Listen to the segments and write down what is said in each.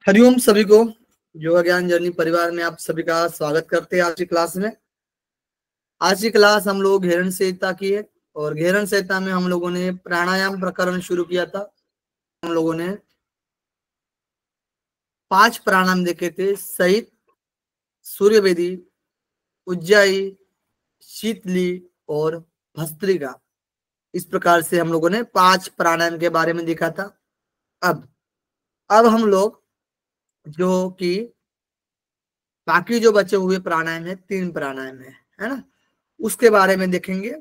हरिओम सभी को। योगा ज्ञान जर्नी परिवार में आप सभी का स्वागत करते हैं। आज की क्लास में आज की क्लास हम लोग घेरण संहिता की है और घेरण संहिता में हम लोगों ने प्राणायाम प्रकरण शुरू किया था। हम लोगों ने 5 प्राणायाम देखे थे: सहित, सूर्यवेदी, उज्जाई, शीतली और भस्त्रिका। इस प्रकार से हम लोगों ने 5 प्राणायाम के बारे में देखा था। अब हम लोग जो कि बाकी जो बचे हुए प्राणायाम है, 3 प्राणायाम है ना, उसके बारे में देखेंगे।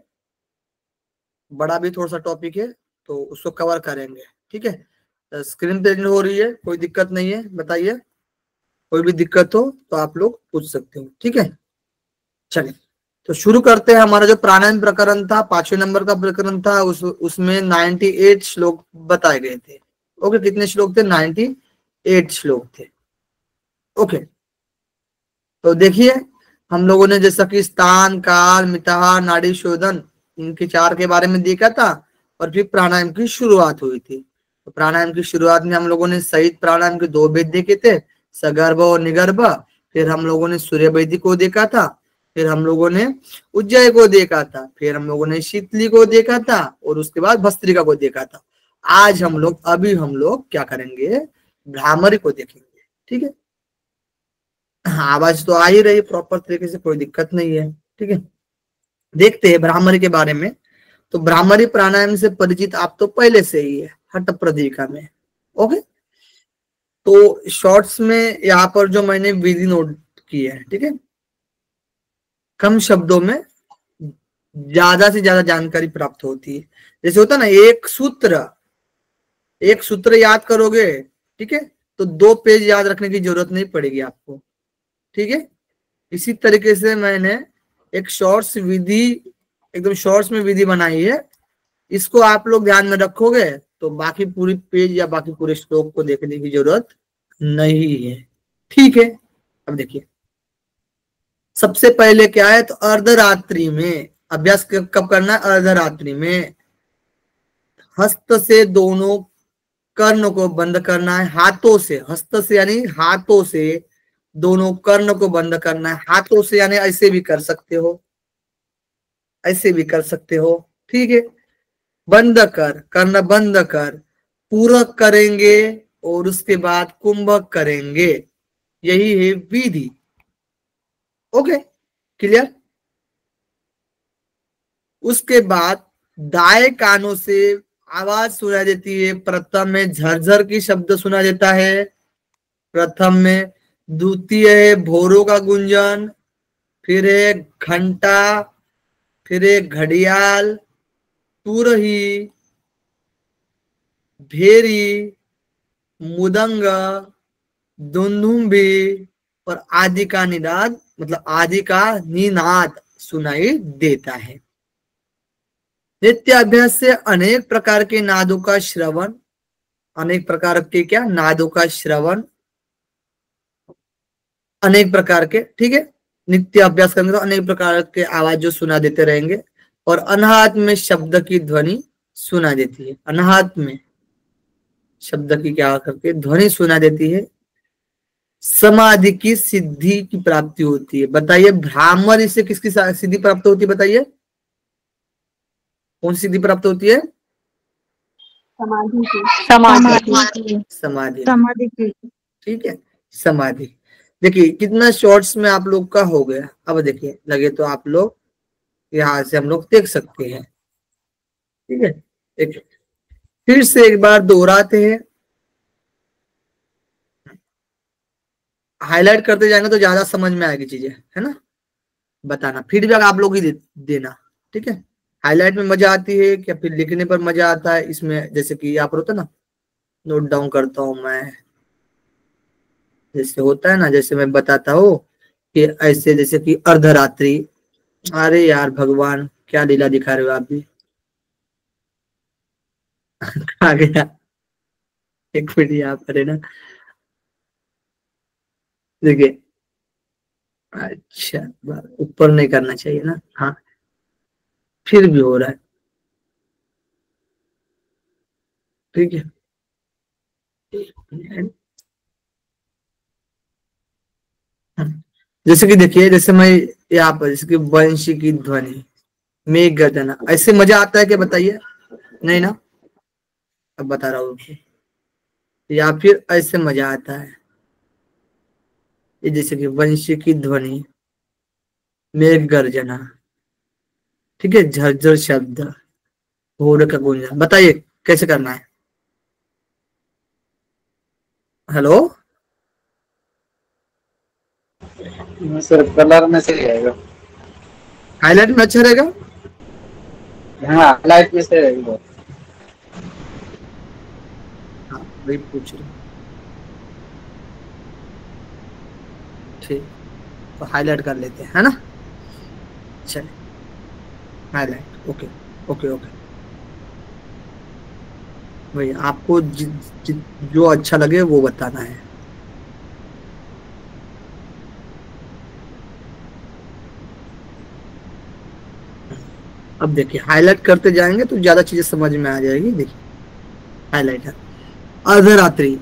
बड़ा भी थोड़ा सा टॉपिक है तो उसको कवर करेंगे। ठीक है, स्क्रीन पे हो रही है, कोई दिक्कत नहीं है, बताइए। कोई भी दिक्कत हो तो आप लोग पूछ सकते हो। ठीक है, चलिए तो शुरू करते हैं। हमारा जो प्राणायाम प्रकरण था, 5वें नंबर का प्रकरण था, उसमें 98 श्लोक बताए गए थे। ओके, कितने श्लोक थे? 98 श्लोक थे। ओके, तो देखिए हम लोगों ने जैसा कि स्थान, काल, मिताहार, नाड़ी शोधन, इनके 4 के बारे में देखा था और फिर प्राणायाम की शुरुआत हुई थी। तो प्राणायाम की शुरुआत में हम लोगों ने सहित प्राणायाम के 2 भेद देखे थे, सगर्भ और निगर्भ। फिर हम लोगों ने सूर्यवेदी को देखा था, फिर हम लोगों ने उज्जय को देखा था, फिर हम लोगों ने शीतली को देखा था और उसके बाद भस्त्रिका को देखा था। आज हम लोग क्या करेंगे? भ्रामरी को देखेंगे। ठीक है, आवाज तो आ ही रही प्रॉपर तरीके से, कोई दिक्कत नहीं है। ठीक है, देखते हैं भ्रामरी के बारे में। तो भ्रामरी प्राणायाम से परिचित आप तो पहले से ही है, हठ प्रदीर्घा में। ओके, तो शॉर्ट्स में यहाँ पर जो मैंने विधि नोट की है, ठीक है, कम शब्दों में ज्यादा से ज्यादा जानकारी प्राप्त होती है। जैसे होता है ना, एक सूत्र याद करोगे, ठीक है, तो 2 पेज याद रखने की जरूरत नहीं पड़ेगी आपको। ठीक है, इसी तरीके से मैंने एक शॉर्ट्स विधि, एकदम शॉर्ट्स में विधि बनाई है। इसको आप लोग ध्यान में रखोगे तो बाकी पूरी पेज या बाकी पूरे श्लोक को देखने की जरूरत नहीं है। ठीक है, अब देखिए सबसे पहले क्या है, तो अर्धरात्रि में अभ्यास कब करना है? अर्धरात्रि में हस्त से दोनों कर्ण को बंद करना है, हाथों से, हस्त से यानी हाथों से दोनों कर्ण को बंद करना है। हाथों से यानी ऐसे भी कर सकते हो, ऐसे भी कर सकते हो। ठीक है, बंद कर, कर्ण बंद कर, पूरक करेंगे और उसके बाद कुंभक करेंगे। यही है विधि। Okay, clear? उसके बाद दाएं कानों से आवाज सुनाई देती है। प्रथम में झरझर की शब्द सुना देता है, प्रथम में। द्वितीय है भोरों का गुंजन, फिर है घंटा, फिर है घड़ियाल, तुरही, भेरी, मुदंग, दुंदुम्बी और आदि का निनाद, मतलब आदि का निनाद सुनाई देता है। नित्य अभ्यास से अनेक प्रकार के नादों का श्रवण, अनेक प्रकार के क्या नादों का श्रवण, अनेक प्रकार के, ठीक है, नित्य अभ्यास करेंगे तो अनेक प्रकार के आवाज जो सुना देते रहेंगे। और अनाहत में शब्द की ध्वनि सुना देती है। अनाहत में शब्द की क्या करके ध्वनि सुना देती है। समाधि की सिद्धि की प्राप्ति होती है। बताइए भ्रामरी से किसकी सिद्धि प्राप्त होती है? बताइए कौन सी सिद्धि प्राप्त होती है? समाधि की। समाधि। समाधि की। ठीक है, समाधि। देखिए कितना शॉर्ट्स में आप लोग का हो गया। अब देखिए लगे तो आप लोग यहां से हम लोग देख सकते हैं। ठीक है, देखिए फिर से एक बार दोहराते हैं, हाईलाइट करते जाएंगे तो ज्यादा समझ में आएगी चीजें, है ना। बताना, फीडबैक आप लोग ही देना। ठीक है, हाईलाइट में मजा आती है क्या फिर लिखने पर मजा आता है? इसमें जैसे कि यहाँ पर होता है ना, नोट डाउन करता हूं मैं, जैसे होता है ना, जैसे मैं बताता हूँ कि ऐसे जैसे कि अर्धरात्रि। अरे यार भगवान, क्या लीला दिखा रहे हो आप भी। आ गया, एक मिनट यहाँ पर है ना, देखिए। अच्छा, ऊपर नहीं करना चाहिए ना, हाँ, फिर भी हो रहा है। ठीक है, जैसे कि देखिए, जैसे मैं यहाँ पर जैसे कि वंशी की ध्वनि, मेघ गर्जना, ऐसे मजा आता है क्या बताइए? नहीं ना। अब बता रहा हूँ, या फिर ऐसे मजा आता है, ये जैसे कि वंशी की ध्वनि, मेघ गर्जना, ठीक है, झरझर शब्द, भोर का गूंजन। बताइए कैसे करना है? हेलो। सर कलर में से आएगा। हाईलाइट में अच्छा रहेगा। हाँ लाइट में से रहेगा। हाँ वही पूछ रहे हैं। ठीक, तो हाईलाइट कर लेते हैं, है ना। चलिए, हाईलाइट, ओके ओके ओके। वही आपको जो अच्छा लगे वो बताना है। अब देखिए, हाईलाइट करते जाएंगे तो ज्यादा चीजें समझ में आ जाएगी। देखिए, हाईलाइट है अर्धरात्रि।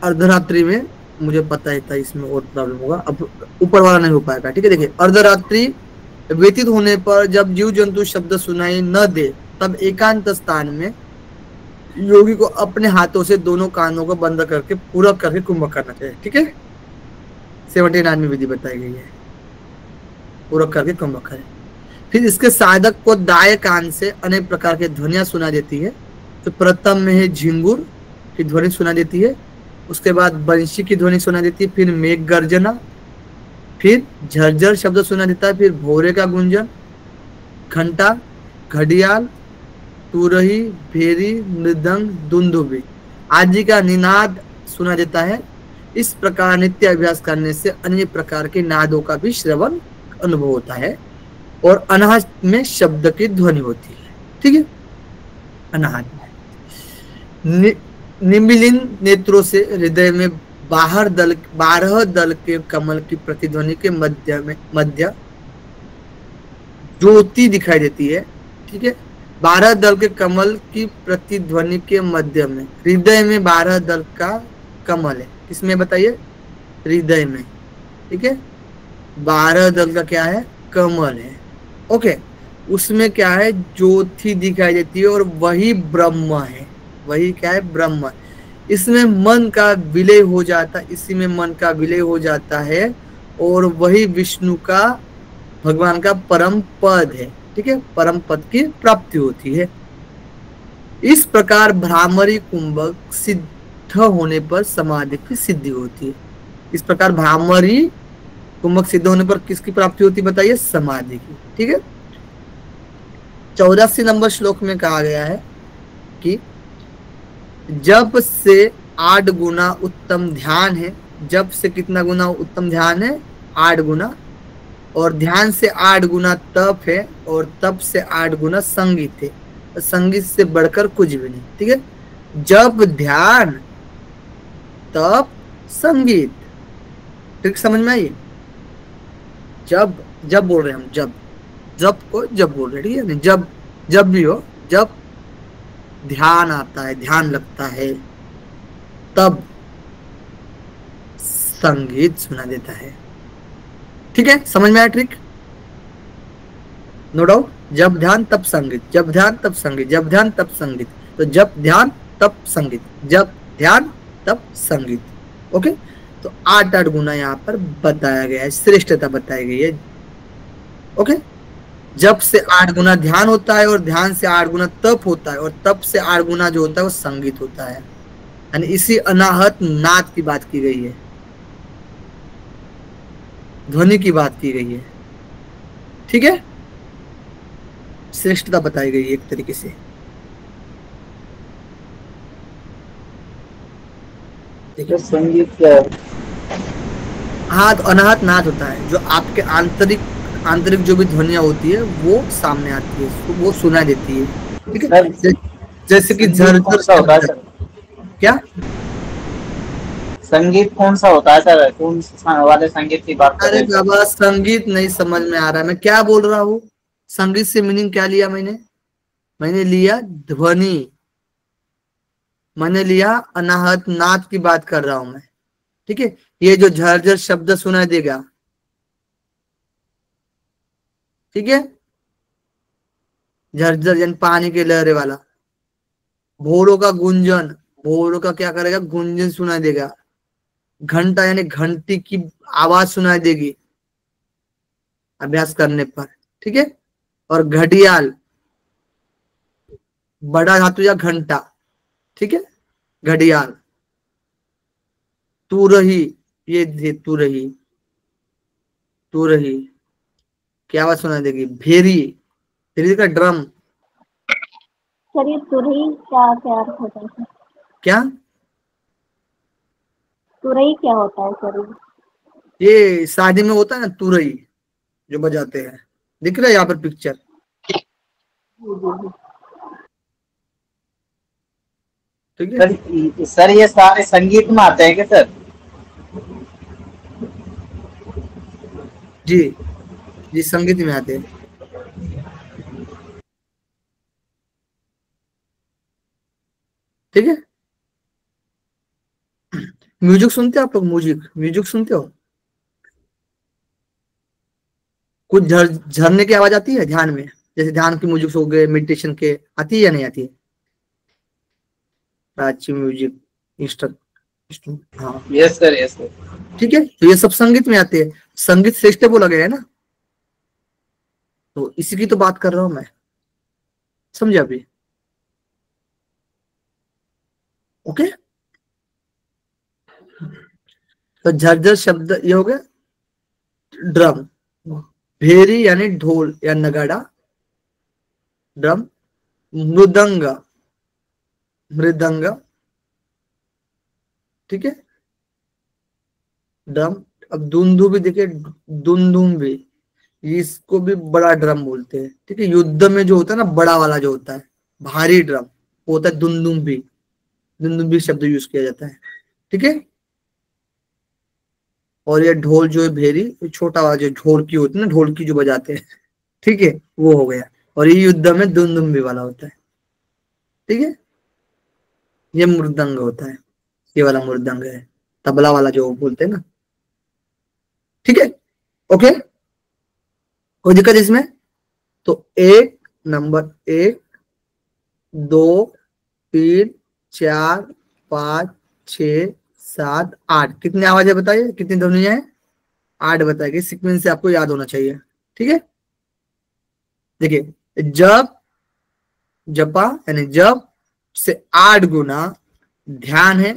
अर्धरात्रि में मुझे पता ही था इसमें और प्रॉब्लम होगा, अब ऊपर वाला नहीं हो पाएगा, ठीक है। देखिए, अर्धरात्रि व्यतीत होने पर जब जीव जंतु शब्द सुनाई न दे, तब एकांत स्थान में योगी को अपने हाथों से दोनों कानों को बंद करके पूरा करके कुंभक करना चाहिए, ठीक है। 79 में विधि बताई गई है, पूरा करके कुंभक करें। फिर इसके साधक को दाएं कान से अनेक प्रकार की ध्वनियां सुना देती है। तो प्रथम में है झिंगुर की ध्वनि सुना देती है, उसके बाद बंशी की ध्वनि सुना देती है, फिर मेघ गर्जना, फिर झरझर शब्द सुना देता है, फिर भोरे का गुंजन, घंटा, घड़ियाल, तुरही, भेरी, मृदंग, दुंदुबी आदि का निनाद सुना देता है। इस प्रकार नित्य अभ्यास करने से अन्य प्रकार के नादों का भी श्रवण अनुभव होता है और अनाहत में शब्द की ध्वनि होती है, ठीक है। अनाहत में निमिलिन नेत्रों से हृदय में 12 दल के कमल की प्रतिध्वनि के मध्य ज्योति दिखाई देती है, ठीक है। 12 दल के कमल की प्रतिध्वनि के मध्य में हृदय में 12 दल का कमल है, किसमें बताइए? हृदय में, ठीक है। 12 दल का क्या है? कमल है, ओके। उसमें क्या है? ज्योति दिखाई देती है और वही ब्रह्म है। वही क्या है? ब्रह्म। इसमें मन का विलय हो जाता, इसी में मन का विलय हो जाता है और वही विष्णु का, भगवान का परम पद है, ठीक है। परम पद की प्राप्ति होती है। इस प्रकार भ्रामरी कुंभक सिद्ध होने पर समाधि की सिद्धि होती है। इस प्रकार भ्रामरी कुंभक सिद्ध होने पर किसकी प्राप्ति होती है बताइए? समाधि की, ठीक है। 84 नंबर श्लोक में कहा गया है कि जप से 8 गुना उत्तम ध्यान है। जप से कितना गुना उत्तम ध्यान है? 8 गुना। और ध्यान से 8 गुना तप है और तप से 8 गुना संगीत है। तो संगीत से बढ़कर कुछ भी नहीं, ठीक है। जब ध्यान तप संगीत, ठीक समझ में आई? जब जब बोल रहे हैं हम, जब को जब बोल रहे, ठीक है। जब भी हो, जब ध्यान आता है, ध्यान लगता है, तब संगीत सुना देता है, ठीक है। समझ में आया ट्रिक? No doubt. जब ध्यान तब संगीत, जब ध्यान तब संगीत, जब ध्यान तब संगीत। तो जब ध्यान तब संगीत, जब ध्यान तब संगीत, ओके। तो 8 गुना यहाँ पर बताया गया है, श्रेष्ठता बताई गई है, ओके। जब से 8 गुना ध्यान होता है और ध्यान से 8 गुना तप होता है और तप से 8 गुना जो होता है वो संगीत होता है। यानी इसी अनाहत नाद की बात की गई है, ध्वनि की बात की गई है, ठीक है। श्रेष्ठता बताई गई है एक तरीके से। तो संगीत क्या है? हाँ, तो अनाहत नाद होता है जो आपके आंतरिक जो भी ध्वनियां होती है वो सामने आती है, वो सुनाई देती है, ठीक है। जैसे कि कौन सा होता है सर? क्या संगीत कौन सा होता है सर? कौन वाले संगीत की बात कर अरे रहे हैं? बाबा, संगीत नहीं समझ में आ रहा है, मैं क्या बोल रहा हूँ। संगीत से मीनिंग क्या लिया मैंने लिया ध्वनि, मैंने लिया अनाहत नाद की बात कर रहा हूं मैं, ठीक है। ये जो झरझर शब्द सुनाई देगा, ठीक है। झरझर यानी पानी के लहरे वाला। भोरों का गुंजन, भोरों का क्या करेगा, गुंजन सुनाई देगा। घंटा यानी घंटी की आवाज सुनाई देगी अभ्यास करने पर, ठीक है। और घड़ियाल, बड़ा धातु या घंटा, ठीक है, घड़ियाल। तुरही, ये तुरही, तुरही क्या आवाज सुनाई देगी, भेरी, भेरी का ड्रम। सर ये तुरई क्या अर्थ होता है सर? क्या, तुरई क्या होता है सर? ये शादी में होता है ना तुरई जो बजाते हैं, दिख रहा है यहाँ पर पिक्चर, ठीक है। सर ये सारे संगीत में आते हैं क्या सर? जी जी, संगीत में आते हैं, ठीक है। म्यूजिक सुनते हो आप लोग, म्यूजिक, म्यूजिक सुनते हो? कुछ झरने की आवाज आती है ध्यान में, जैसे ध्यान की म्यूजिक हो गए, मेडिटेशन के, आती है या नहीं आती है? प्राची म्यूजिक इंस्ट्रूमेंट, हाँ, यस सर, यस सर। ठीक है। तो ये सब संगीत में आते हैं, संगीत श्रेष्ठ बोला गया है ना, तो इसी की तो बात कर रहा हूं मैं, समझे अभी? ओके। तो झरझर शब्द ये हो गया ड्रम। भेरी यानी ढोल या नगाड़ा, ड्रम। मृदंग, मृदंग, ठीक है, ड्रम। अब दुंदु भी देखिए, दुंदुम भी, इसको भी बड़ा ड्रम बोलते हैं, ठीक है। युद्ध में जो होता है ना, बड़ा वाला जो होता है, भारी ड्रम, वो होता है दुंदुम भी, दुंदुम भी शब्द यूज किया जाता है, ठीक है। और ये ढोल जो है भेरी, ये छोटा वाला जो ढोलकी होती है ना, ढोलकी जो बजाते हैं, ठीक है, वो हो गया। और ये युद्ध में दुंदुम्बी वाला होता है, ठीक है। ये मृदंग होता है, ये वाला मृदंग है, तबला वाला जो बोलते हैं ना, ठीक है। ओके, कोई दिक्कत इसमें? तो एक, नंबर एक, दो, तीन, चार, पांच, छ, सात, आठ, कितने आवाज है बताइए, कितनी ध्वनियां है? 8 बताइए, सीक्वेंस से आपको याद होना चाहिए, ठीक है। देखिए, जब, जपा यानी जब से 8 गुना ध्यान है,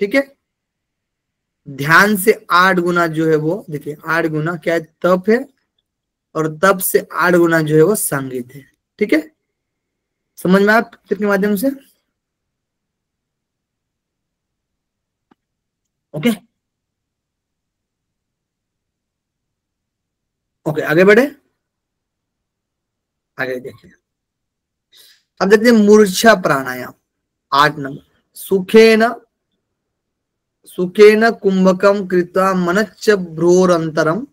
ठीक है। ध्यान से 8 गुना जो है वो, देखिए 8 गुना क्या है, तप है, और तप से 8 गुना जो है वो संगीत है, ठीक है। समझ में आप किसके माध्यम से? ओके, ओके, आगे बढ़े, आगे देखिए। अब देखते हैं मूर्छा प्राणायाम, 8 नंबर। सुखेन, सुखेन कुंभकम कृत्वा मनच्च भ्रोरंतरम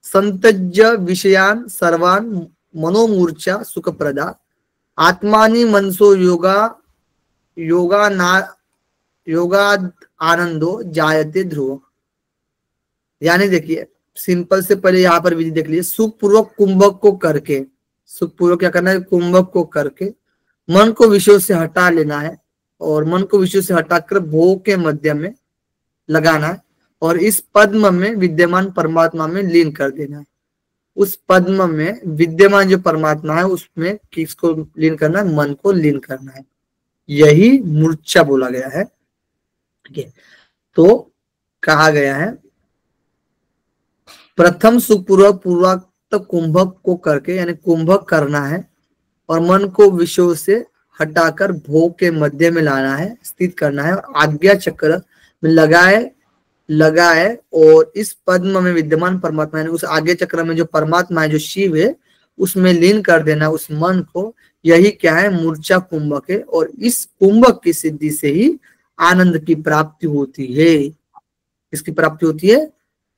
संतज्य विषयान सर्वान मनोमूर्छा सुखप्रदा आत्मानि मनसो योगा योगा ना योगाद आनंदो जायते ध्रुव। यानी देखिए, सिंपल से पहले यहाँ पर विधि देख लीजिए। सुखपूर्वक कुंभक को करके, सुखपूर्वक क्या करना है, कुंभक को करके मन को विषयों से हटा लेना है, और मन को विषयों से हटाकर भोग के मध्य में लगाना है, और इस पद्म में विद्यमान परमात्मा में लीन कर देना है। उस पद्म में विद्यमान जो परमात्मा है उसमें किसको लीन करना है, मन को लीन करना है। यही मूर्छा बोला गया है, ठीक है। तो कहा गया है, प्रथम सुखपूर्वक पूर्वोक्त कुंभक को करके, यानी कुंभक करना है, और मन को विषयों से हटाकर भोग के मध्य में लाना है, स्थित करना है, और आज्ञा चक्र में लगाए और इस पद्म में विद्यमान परमात्मा, यानी उस आज्ञा चक्र में जो परमात्मा है, जो शिव है, उसमें लीन कर देना उस मन को। यही क्या है, मूर्छा कुंभक है। और इस कुंभक की सिद्धि से ही आनंद की प्राप्ति होती है। किसकी प्राप्ति होती है?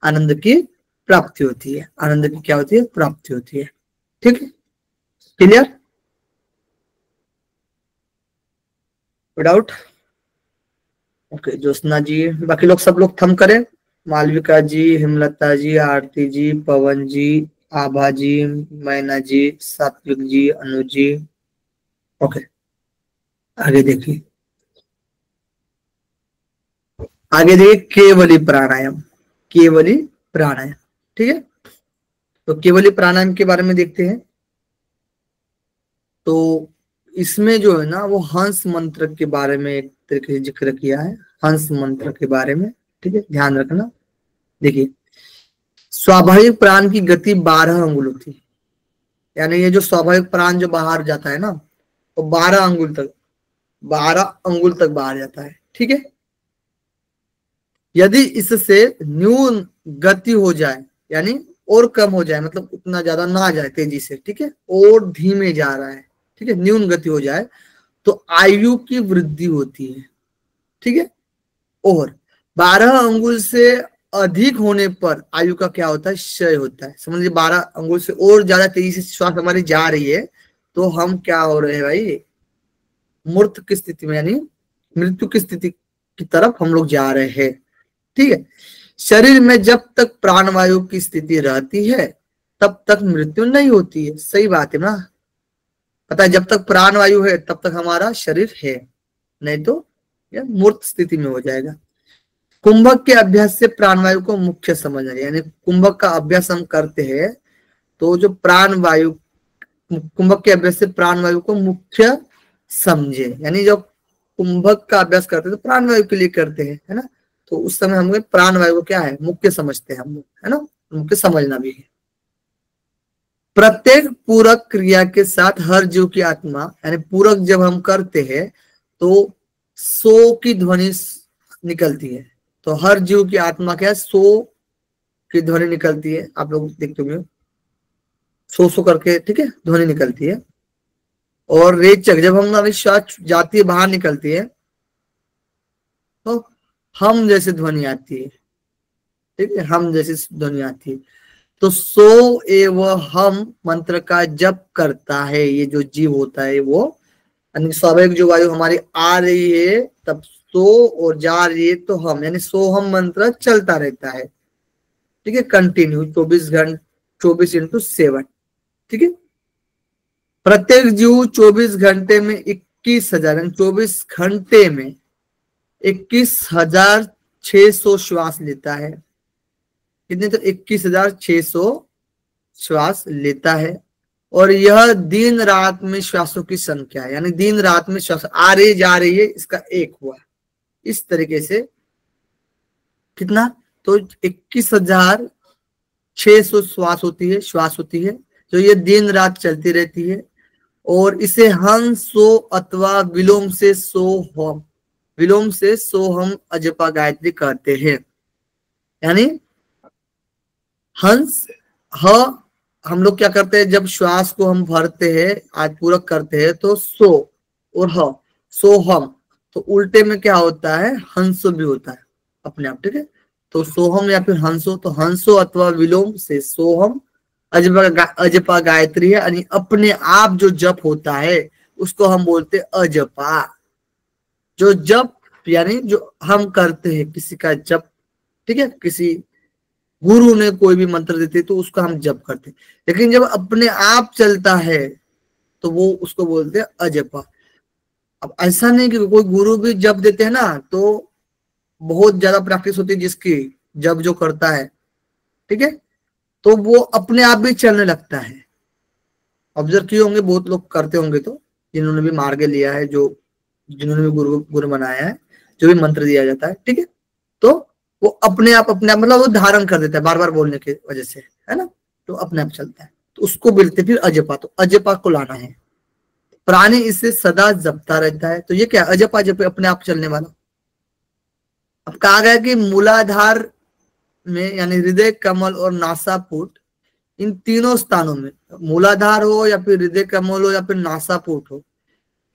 आनंद की प्राप्ति होती है। आनंद की क्या होती है? प्राप्ति होती है, ठीक है, क्लियर, विदाउट? ओके, ज्योत्सना जी, बाकी लोग सब लोग थम करें, मालविका जी, हेमलता जी, आरती जी, पवन जी, आभा जी, मैना जी, सात्विक जी, अनुज जी। ओके, आगे देखिए। आगे देखिए केवली प्राणायाम। केवली प्राणायाम, ठीक है। तो केवली प्राणायाम के बारे में देखते हैं। तो इसमें जो है ना वो हंस मंत्र के बारे में एक तरीके से जिक्र किया है, हंस मंत्र के बारे में, ठीक है, ध्यान रखना। देखिए, स्वाभाविक प्राण की गति 12 अंगुल होती है, यानी ये जो स्वाभाविक प्राण जो बाहर जाता है ना, वो 12 अंगुल तक बाहर जाता है, ठीक है। यदि इससे न्यून गति हो जाए, यानी और कम हो जाए, मतलब उतना ज्यादा ना जाए तेजी से, ठीक है, और धीमे जा रहा है, ठीक है, न्यून गति हो जाए, तो आयु की वृद्धि होती है, ठीक है। और 12 अंगुल से अधिक होने पर आयु का क्या होता है, क्षय होता है। समझ लीजिए 12 अंगुल से और ज्यादा तेजी से श्वास हमारी जा रही है, तो हम क्या हो रहे हैं भाई, मूर्त की स्थिति में, यानी मृत्यु की स्थिति की तरफ हम लोग जा रहे हैं, ठीक है। शरीर में जब तक प्राणवायु की स्थिति रहती है तब तक मृत्यु नहीं होती है, सही बात है ना। पता है, जब तक प्राणवायु है तब तक हमारा शरीर है, नहीं तो यह मूर्त स्थिति में हो जाएगा। कुंभक के अभ्यास से प्राणवायु को मुख्य समझना, यानी कुंभक का अभ्यास हम करते हैं तो जो प्राणवायु, कुंभक के अभ्यास से प्राणवायु को मुख्य समझे, यानी जब कुंभक का अभ्यास करते हैं तो प्राणवायु के लिए करते हैं, है ना। तो उस समय हम प्राणवायु को क्या है, मुख्य समझते हैं हम लोग, है ना, मुख्य समझना भी है। प्रत्येक पूरक क्रिया के साथ हर जीव की आत्मा, यानी पूरक जब हम करते हैं तो सो की ध्वनि निकलती है। तो हर जीव की आत्मा क्या है, सो की ध्वनि निकलती है, आप लोग देखते होंगे सो करके, ठीक है, ध्वनि निकलती है। और रेचक, जब हमारी श्वास जाती है बाहर निकलती है तो हम जैसे ध्वनि आती है, ठीक है, हम जैसी ध्वनि आती है। तो सो एवं हम मंत्र का जप करता है ये जो जीव होता है वो, यानी स्वाभाविक जो वायु हमारी आ रही है तब सो, और जा रही है तो हम, यानी सो हम मंत्र चलता रहता है, ठीक है, कंटिन्यू 24 घंटे, 24x7, ठीक है। प्रत्येक जीव 24 घंटे में 21,000, 24 घंटे में 21,600 श्वास लेता है। कितने, तो 21,600 श्वास लेता है। और यह दिन रात में श्वासों की संख्या है, यानी दिन रात में श्वास आ रही जा रही है, इसका एक हुआ इस तरीके से। कितना, तो 21,600 श्वास होती है जो ये दिन रात चलती रहती है। और इसे हंस सो अथवा विलोम से सोहम, विलोम से सोहम अजपा गायत्री कहते हैं। यानी हंस, ह हम लोग क्या करते हैं, जब श्वास को हम भरते हैं, आज पूरक करते हैं, तो सो और ह, सोहम, तो उल्टे में क्या होता है, हंसो भी होता है अपने आप, ठीक है। तो सोहम या फिर हंसो, तो हंसो अथवा विलोम से सोहम अजपा गायत्री है, यानी अपने आप जो जप होता है उसको हम बोलते अजपा। जो जप यानी जो हम करते हैं किसी का जप, ठीक है, किसी गुरु ने कोई भी मंत्र देते तो उसका हम जप करते, लेकिन जब अपने आप चलता है तो वो उसको बोलते हैं अजपा। अब ऐसा नहीं कि कोई गुरु भी जप देते हैं ना, तो बहुत ज्यादा प्रैक्टिस होती है जिसकी, जब जो करता है, ठीक है, तो वो अपने आप भी चलने लगता है। ऑब्जर्व किए होंगे, बहुत लोग करते होंगे, तो जिन्होंने भी मार्ग लिया है, जो जिन्होंने भी गुरु बनाया है, जो भी मंत्र दिया जाता है, ठीक है, तो वो अपने आप मतलब वो धारण कर देता है बार बार बोलने की वजह से, है ना, तो अपने आप चलता है, तो उसको बोलते फिर अजपा। तो अजपा को लाना है, प्राणी इसे सदा जपता रहता है। तो ये क्या, अजपा जप अपने आप चलने वाला। अब कहा गया कि मूलाधार में, यानी हृदय कमल और नासापुट, इन तीनों स्थानों में, मूलाधार हो या फिर हृदय कमल हो या फिर नासापुट हो,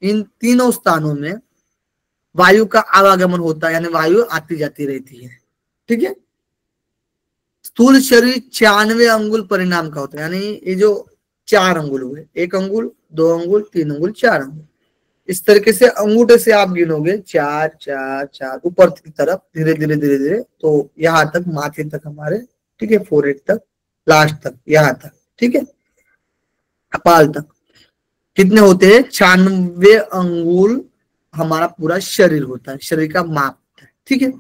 इन तीनों स्थानों में वायु का आवागमन होता है, यानी वायु आती जाती रहती है, ठीक है। स्थूल शरीर 96 अंगुल परिणाम का होता है, यानी ये जो 4 अंगुल हुए, 1 अंगुल, 2 अंगुल, 3 अंगुल, 4 अंगुल, इस तरीके से अंगूठे से आप गिनोगे 4 4 4 ऊपर की तरफ धीरे धीरे धीरे धीरे, तो यहाँ तक माथे तक हमारे, ठीक है, फोरहेड तक, लास्ट तक, यहाँ तक, ठीक है, कपाल तक। कितने होते हैं? 96 अंगुल हमारा पूरा शरीर होता है, शरीर का माप होता है, ठीक है।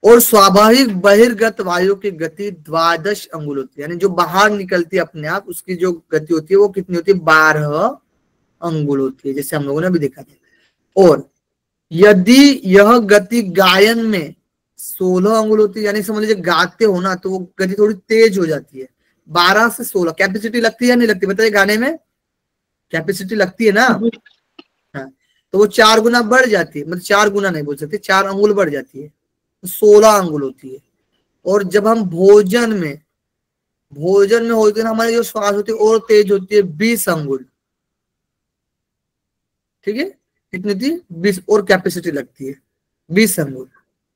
और स्वाभाविक बहिर्गत वायु की गति 12 अंगुल होती है, यानी जो बाहर निकलती है अपने आप, उसकी जो गति होती है वो कितनी होती है? 12 अंगुल होती है, जैसे हम लोगों ने अभी देखा था। और यदि यह गति गायन में 16 अंगुल होती है, यानी समझ लीजिए गाते हो ना तो वो गति थोड़ी तेज हो जाती है। 12 से 16 कैपेसिटी लगती है या नहीं लगती? बताइए, गाने में कैपेसिटी लगती है ना? हाँ, तो वो 4 गुना बढ़ जाती है, मतलब 4 गुना नहीं बोल सकते, 4 अंगुल बढ़ जाती है, तो 16 अंगुल होती है। और जब हम भोजन में होते हैं, हमारी जो श्वास होती है और तेज होती है, 20 अंगुल, ठीक है। कितनी थी? 20, और कैपेसिटी लगती है 20 अंगुल,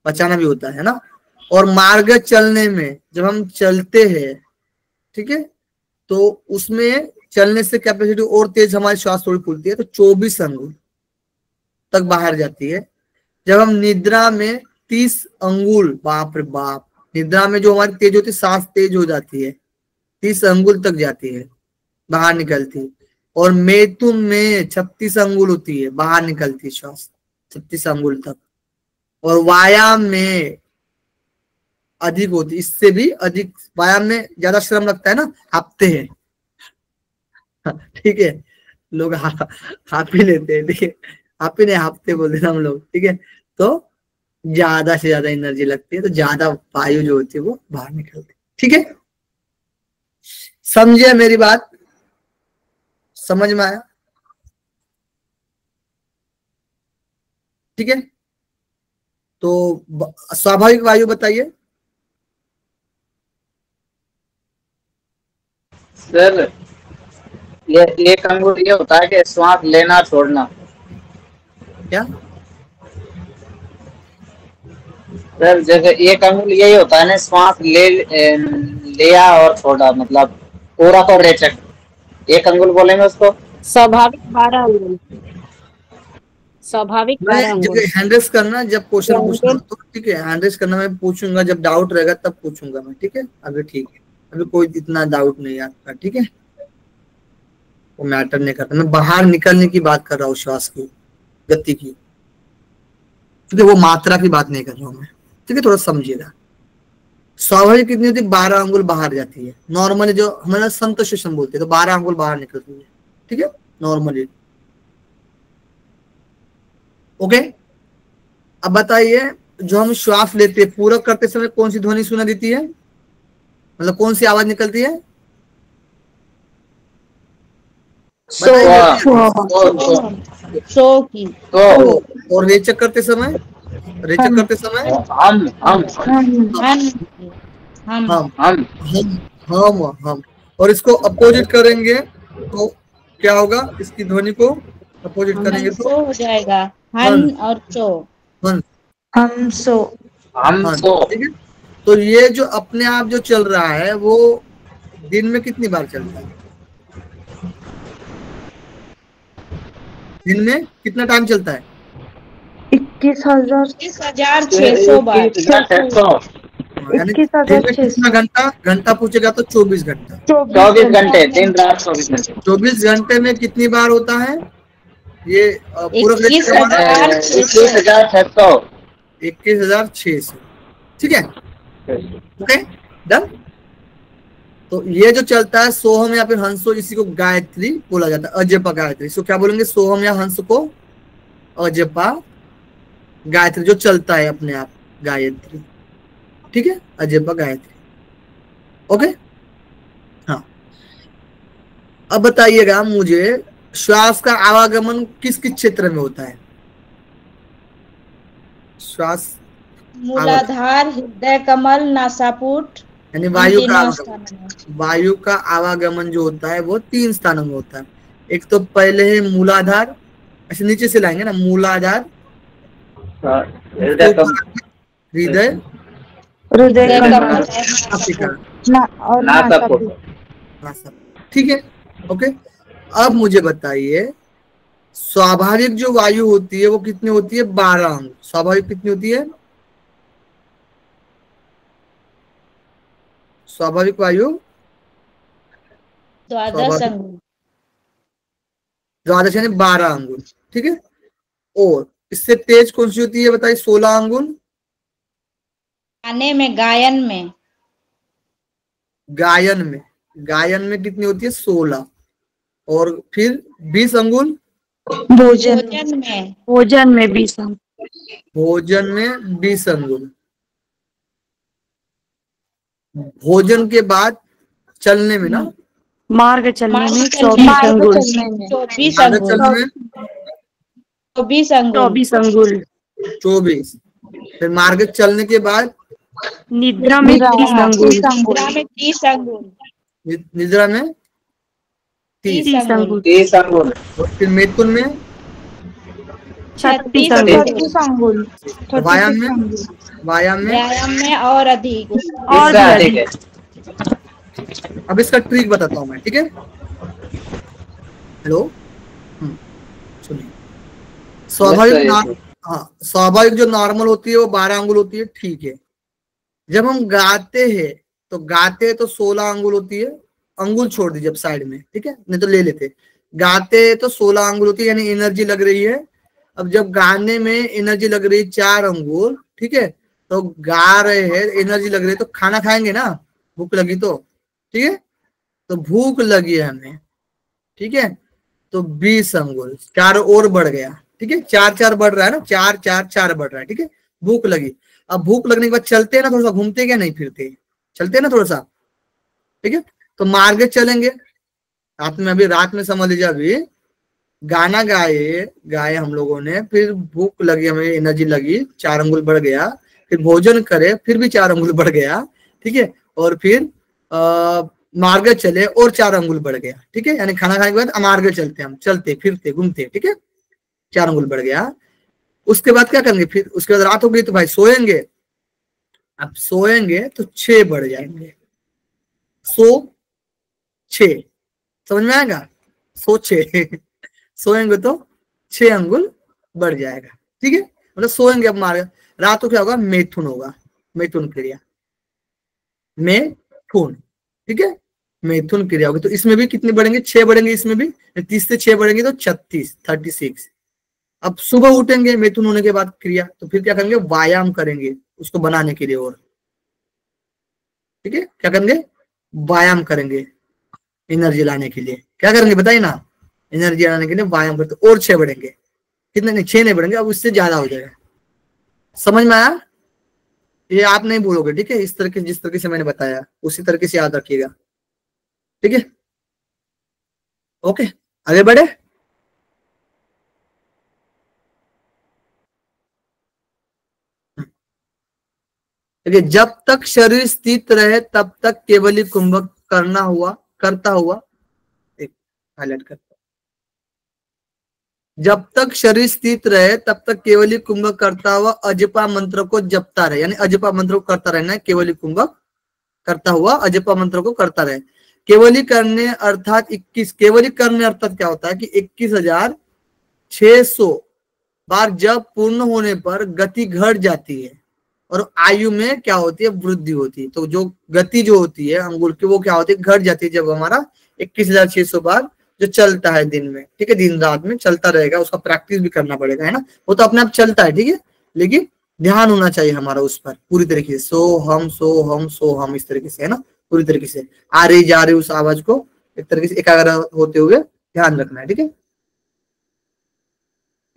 बचाना भी होता है ना। और मार्ग चलने में जब हम चलते हैं, ठीक है, तो उसमें चलने से कैपेसिटी और तेज, हमारी श्वास थोड़ी फूलती है, तो 24 अंगुल तक बाहर जाती है। जब हम निद्रा में 30 अंगुल, बाप रे बाप, निद्रा में जो हमारी तेज होती है, सांस तेज हो जाती है, 30 अंगुल तक जाती है, बाहर निकलती है। और मैथुन में 36 अंगुल होती है, बाहर निकलती है श्वास 36 अंगुल तक। और व्यायाम में अधिक होती है, इससे भी अधिक। व्यायाम में ज्यादा श्रम लगता है ना, हांपते हैं, ठीक है, लोग हाफ ही लेते हैं, ठीक है, आप ही नहीं हांपते बोलते हैं हम लोग, ठीक है। तो ज्यादा से ज्यादा एनर्जी लगती है, तो ज्यादा वायु जो होती है वो बाहर निकलती है, ठीक है। समझे मेरी बात? समझ में आया? ठीक है। तो स्वाभाविक वायु बताइए। सर ये एक अंगुल ये होता है कि श्वास लेना छोड़ना। क्या? सर जैसे एक अंगुल यही होता है ना, श्वास लिया और छोड़ा, मतलब पूरा को रेचक, एक अंगुल बोलेंगे उसको। स्वाभाविक 12 अंगुल, स्वाभाविक 12 अंगुल। हैंडरेस करना जब क्वेश्चन पूछना हो तो, ठीक है, हैंडरेस करना मैं पूछूंगा, जब डाउट रहेगा तब पूछूंगा मैं, ठीक है। अभी ठीक है, अभी कोई इतना डाउट नहीं आता, ठीक है, वो मैटर नहीं करता। मैं बाहर निकलने की बात कर रहा हूँ, श्वास की गति की, ठीक है, वो मात्रा की बात नहीं कर रहा हूँ मैं, ठीक है, थोड़ा समझिएगा। स्वाभाविक कितनी होती है? 12 अंगुल बाहर जाती है नॉर्मली, जो हमारा संतोषम बोलते हैं, तो 12 अंगुल बाहर निकलती है, ठीक है, नॉर्मली। ओके, अब बताइए, जो हम श्वास लेते हैं पूरक करते समय कौन सी ध्वनि सुना देती है, मतलब कौन सी आवाज निकलती है? सो की। और रेचक करते समय, हम। और इसको अपोजिट करेंगे तो क्या होगा? इसकी ध्वनि को अपोजिट करेंगे तो हो जाएगा हन और चो, हम सो। ठीक है। तो ये जो अपने आप जो चल रहा है वो दिन में कितनी बार चलता है? दिन में कितना टाइम चलता है? 21,600 बार। यानी दिन में कितना घंटा? घंटा पूछेगा तो 24 घंटा। 24 घंटे, दिन रात 24 घंटे। 24 घंटे में कितनी बार होता है ये? पूरा 21,600, ठीक है, ओके, डन। तो ये जो चलता है सोहम या फिर हंसो, इसी को गायत्री बोला जाता है, अजपा गायत्री। इसको क्या बोलेंगे? सोहम या हंस को अजपा गायत्री, जो चलता है अपने आप, गायत्री, ठीक है, अजपा गायत्री, ओके। हाँ, अब बताइएगा मुझे, श्वास का आवागमन किस किस क्षेत्र में होता है? श्वास मूलाधार, हृदय कमल, नासापुट, यानी वायु का आवागमन जो होता है वो 3 स्थानों में होता है। एक तो पहले है मूलाधार, ऐसे नीचे से लाएंगे ना, मूलाधार, हृदय और नासापुट, ठीक है, ओके। अब मुझे बताइए, स्वाभाविक जो वायु होती है वो कितनी होती है? 12 अंगुल। स्वाभाविक कितनी होती है? स्वाभाविक वायु 12 अंगुल। द्वादश यानी 12 अंगुल, ठीक है। और इससे तेज कौन सी होती है बताइए? 16 अंगुल। गाने में, गायन में। गायन में कितनी होती है? 16। और फिर 20 अंगुल भोजन में। भोजन में 20 अंगुल। भोजन में 20 अंगुल। भोजन के बाद चलने में ना, मार्ग चलने में मार्ग 24 अंगुल। 24 मार्ग अंगुल। चलने में 24 अंगुल। 24 अंगुल। 24। फिर मार्ग चलने के बाद निद्रा में 30 अंगुल। निद्रा में 30 अंगुल। निद्रा में 30। 30 अंगुल। 30 अंगुल। फिर मैथुन में 36 अंगुल। व्यायाम में व्यायाम में और अधिक। और इससे भी अधिक है। अब इसका ट्रिक बताता हूं मैं, ठीक है। हेलो, सुनिए। स्वाभाविक हाँ, स्वाभाविक जो नॉर्मल होती है वो 12 अंगुल होती है, ठीक है। जब हम गाते हैं तो 16 अंगुल होती है। अंगुल छोड़ दीजिए अब साइड में, ठीक है, नहीं तो ले लेते। गाते तो 16 अंगुल होती है, यानी एनर्जी लग रही है। अब जब गाने में एनर्जी लग रही है 4 अंगुल, ठीक है, तो गा रहे हैं, एनर्जी लग रही है, तो खाना खाएंगे ना, भूख लगी तो, ठीक है। तो भूख लगी है हमें, ठीक है, तो 20 अंगुल 4 और बढ़ गया, ठीक है। 4 बढ़ रहा है ना, 4 बढ़ रहा है, ठीक है। भूख लगी। अब भूख लगने के बाद चलते हैं ना, थोड़ा सा घूमते क्या, नहीं फिरते, चलते हैं ना थोड़ा सा, ठीक है। तो मार्ग चलेंगे। रात में समझ लीजिए, अभी गाना गाए हम लोगों ने, फिर भूख लगी, हमें एनर्जी लगी, 4 अंगुल बढ़ गया। फिर भोजन करे, फिर भी 4 अंगुल बढ़ गया, ठीक है। और फिर मार्ग चले और 4 अंगुल बढ़ गया, ठीक है। यानी खाना खाने के बाद मार्ग चलते, हम चलते फिरते घूमते, ठीक है, 4 अंगुल बढ़ गया। उसके बाद क्या करेंगे? फिर उसके बाद रात हो गई तो भाई सोएंगे। अब सोएंगे तो 6 बढ़ जाएंगे, 6 समझ में आएगा? 6 सोएंगे तो 6 अंगुल बढ़ जाएगा, ठीक है। मतलब सोएंगे, अब मार्ग रात को क्या होगा? मैथुन होगा, मैथुन क्रिया, मैथुन, ठीक है, मैथुन क्रिया होगी। तो इसमें भी कितने बढ़ेंगे? 6 बढ़ेंगे इसमें भी। 30 से 6 बढ़ेंगे तो 36। अब सुबह उठेंगे मैथुन होने के बाद क्रिया, तो फिर क्या करेंगे? व्यायाम करेंगे उसको बनाने के लिए, और ठीक है, क्या करेंगे? व्यायाम करेंगे एनर्जी लाने के लिए। क्या करेंगे बताइए ना? एनर्जी लाने के लिए व्यायाम करते, और 6 बढ़ेंगे। कितने? नहीं, 6 नहीं बढ़ेंगे, अब उससे ज्यादा हो जाएगा। समझ में आया? ये आप नहीं भूलोगे, ठीक है। इस तरीके, जिस तरीके से मैंने बताया उसी तरीके से याद रखिएगा, ठीक है। ओके, आगे बढ़े। देखिए, जब तक शरीर स्थित रहे तब तक केवली कुंभक करता हुआ, एक हाईलाइट करता, जब तक शरीर स्थित रहे तब तक केवली कुंभक करता हुआ अजपा मंत्र को जपता रहे, यानी अजपा मंत्र को करता रहना है। केवली कुंभक करता हुआ अजपा मंत्र को करता रहे। केवली करने अर्थात 21, केवली करने अर्थात क्या होता है कि 21,600 बार जब पूर्ण होने पर गति घट जाती है और आयु में क्या होती है? वृद्धि होती है। तो जो गति जो होती है अंगुल की, वो क्या होती है? घट जाती है जब हमारा 21,600 बार जो चलता है दिन में, ठीक है, दिन रात में चलता रहेगा। उसका प्रैक्टिस भी करना पड़ेगा, है ना। वो तो अपने आप चलता है, ठीक है, लेकिन ध्यान होना चाहिए हमारा उस पर पूरी तरीके से। सो हम इस तरीके से, है ना, पूरी तरीके से आ रही जा रही उस आवाज को एक तरीके से एकाग्र होते हुए ध्यान रखना है, ठीक है।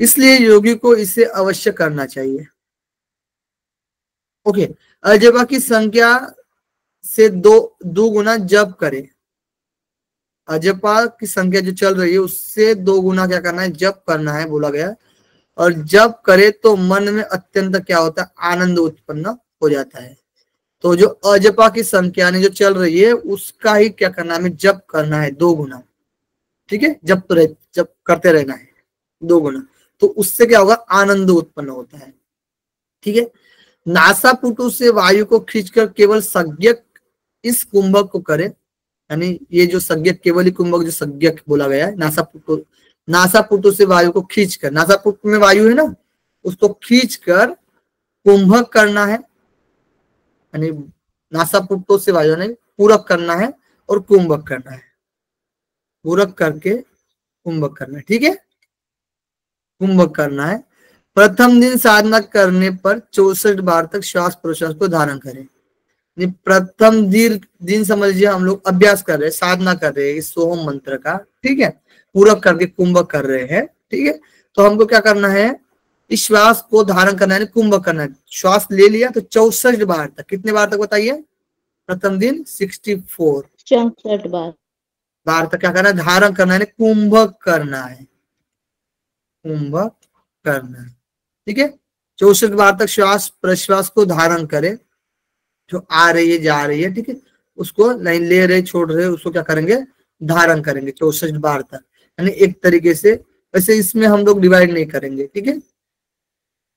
इसलिए योगी को इसे अवश्य करना चाहिए। ओके, अजपा की संख्या से दो गुना जप करे। अजपा की संख्या जो चल रही है उससे 2 गुना क्या करना है? जप करना है, बोला गया। और जप करे तो मन में अत्यंत क्या होता है? आनंद उत्पन्न हो जाता है। तो जो अजपा की संख्या ने जो चल रही है उसका ही क्या करना है? हमें जप करना है 2 गुना, ठीक है। जप करते रहना है 2 गुना, तो उससे क्या होगा? आनंद उत्पन्न होता है, ठीक है। नासापुटु से वायु को खींचकर केवल संज्ञक इस कुंभक को करे, यानी ये जो संज्ञक केवली कुंभक जो संज्ञक बोला गया है, नासापुटों से वायु को खींचकर, नासापुट में वायु है ना, उसको खींचकर कुंभक करना है, यानी नासापुटों से वायु ने पूरक करना है और कुंभक करना है, पूरक करके कुंभक करना है, ठीक है, कुंभक करना है। प्रथम दिन साधना करने पर 64 बार तक श्वास प्रश्वास को धारण करें। प्रथम दिन समझ लीजिए हम लोग अभ्यास कर रहे हैं, साधना कर रहे हैं इस सोहम मंत्र का, ठीक है, पूरक करके कुंभक कर रहे हैं, ठीक है। तो हमको क्या करना है, इस श्वास को धारण करना है, कुंभक करना है। श्वास ले लिया तो 64 बार तक, कितने बार तक बताइए, प्रथम दिन 64 बार तक क्या करना है, धारण करना है, कुंभक करना है, कुंभक करना है, ठीक है। 64 बार तक श्वास प्रश्वास को धारण करे, जो आ रही है जा रही है, ठीक है, उसको नहीं ले रहे छोड़ रहे, उसको क्या करेंगे, धारण करेंगे 64 बार तक, यानी एक तरीके से। वैसे इसमें हम लोग डिवाइड नहीं करेंगे, ठीक है,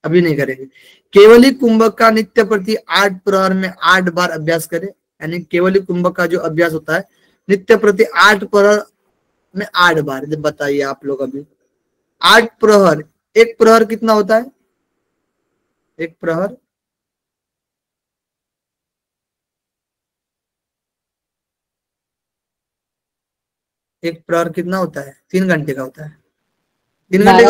अभी नहीं करेंगे। केवली कुंभक का नित्य प्रति 8 प्रहर में 8 बार अभ्यास करें, यानी केवली कुंभक का जो अभ्यास होता है नित्य प्रति 8 प्रहर में 8 बार। जब बताइए आप लोग अभी 8 प्रहर, एक प्रहर कितना होता है, एक प्रहर एक प्रहर कितना होता है, 3 घंटे का होता है, 3 घंटे का,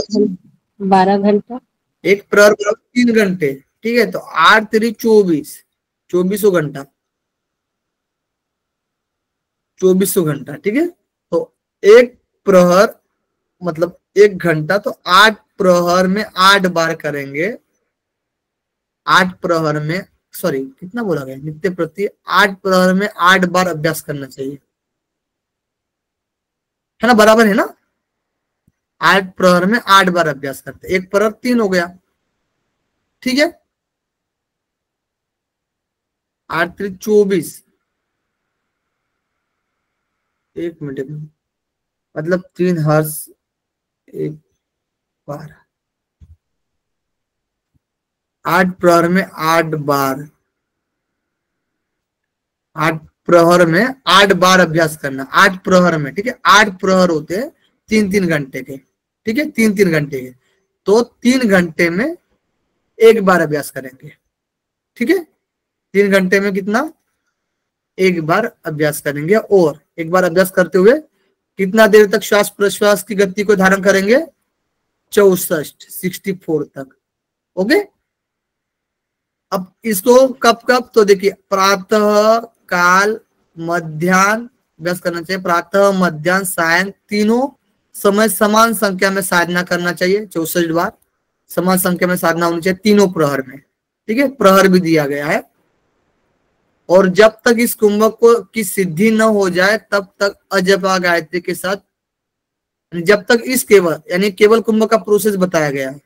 12 घंटा। एक प्रहर 3 घंटे, ठीक है। तो 8 3 24, 2400 घंटा, 2400 घंटा, ठीक है। तो एक प्रहर मतलब 1 घंटा, तो 8 प्रहर में 8 बार करेंगे, 8 प्रहर में, सॉरी कितना बोला गया, नित्य प्रति 8 प्रहर में 8 बार अभ्यास करना चाहिए, है ना, बराबर है ना। 8 प्रहर में 8 बार अभ्यास करते, एक प्रहर 3 हो गया, ठीक है। 8 3 24, 1 मिनट मतलब 3 हर्ष 1 बार, 8 प्रहर में 8 बार, 8 प्रहर में 8 बार अभ्यास करना, 8 प्रहर में, ठीक है। 8 प्रहर होते हैं 3-3 घंटे के, ठीक है, 3-3 घंटे के, तो 3 घंटे में 1 बार अभ्यास करेंगे, ठीक है। 3 घंटे में कितना, 1 बार अभ्यास करेंगे, और 1 बार अभ्यास करते हुए कितना देर तक श्वास प्रश्वास की गति को धारण करेंगे, 64 तक, ओके। अब इसको कब कब, तो देखिए प्रातः काल मध्याह्न अभ्यास करना चाहिए, प्रातः मध्याह्न सायं तीनों समय समान संख्या में साधना करना चाहिए, 64 बार समान संख्या में साधना होनी चाहिए तीनों प्रहर में, ठीक है, प्रहर भी दिया गया है। और जब तक इस कुंभक को की सिद्धि न हो जाए तब तक अजपा गायत्री के साथ, जब तक इस केवल यानी केवल कुंभक का प्रोसेस बताया गया है,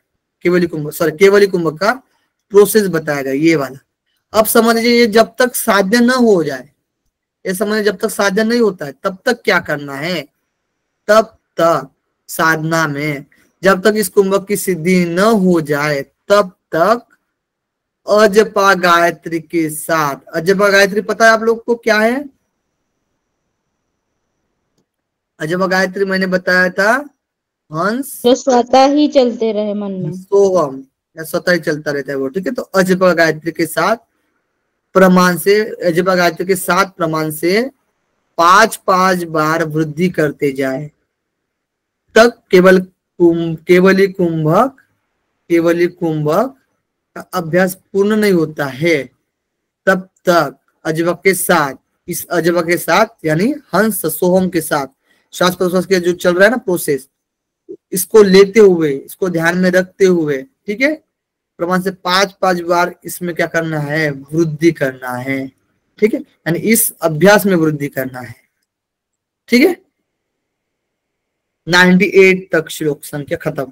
केवली कुंभक का प्रोसेस बताया गया ये वाला। अब समझ लीजिए ये जब तक साध्य न हो जाए, ये समझ जब तक साध्य नहीं होता है तब तक क्या करना है, तब तक साधना में जब तक इस कुंभक की सिद्धि न हो जाए तब तक अजपा गायत्री के साथ, अजपा गायत्री पता है आप लोग को क्या है, अजपा गायत्री मैंने बताया था हंस जो स्वतः ही चलते रहे मन में, सोहम या स्वतः ही चलता रहता है वो, ठीक है। तो अजपा गायत्री के साथ प्रमाण से, अजपा गायत्री के साथ प्रमाण से 5-5 बार वृद्धि करते जाए तक केवली कुंभक का अभ्यास पूर्ण नहीं होता है, तब तक अजपा के साथ, इस अजपा के साथ यानी हंस सोहम के साथ श्वास प्रश्वास के जो चल रहा है ना प्रोसेस, इसको लेते हुए, इसको ध्यान में रखते हुए, ठीक है, प्रमाण से 5-5 बार इसमें क्या करना है, वृद्धि करना है, ठीक है, यानी इस अभ्यास में वृद्धि करना है, ठीक है। 98 तक श्लोक संख्या खत्म।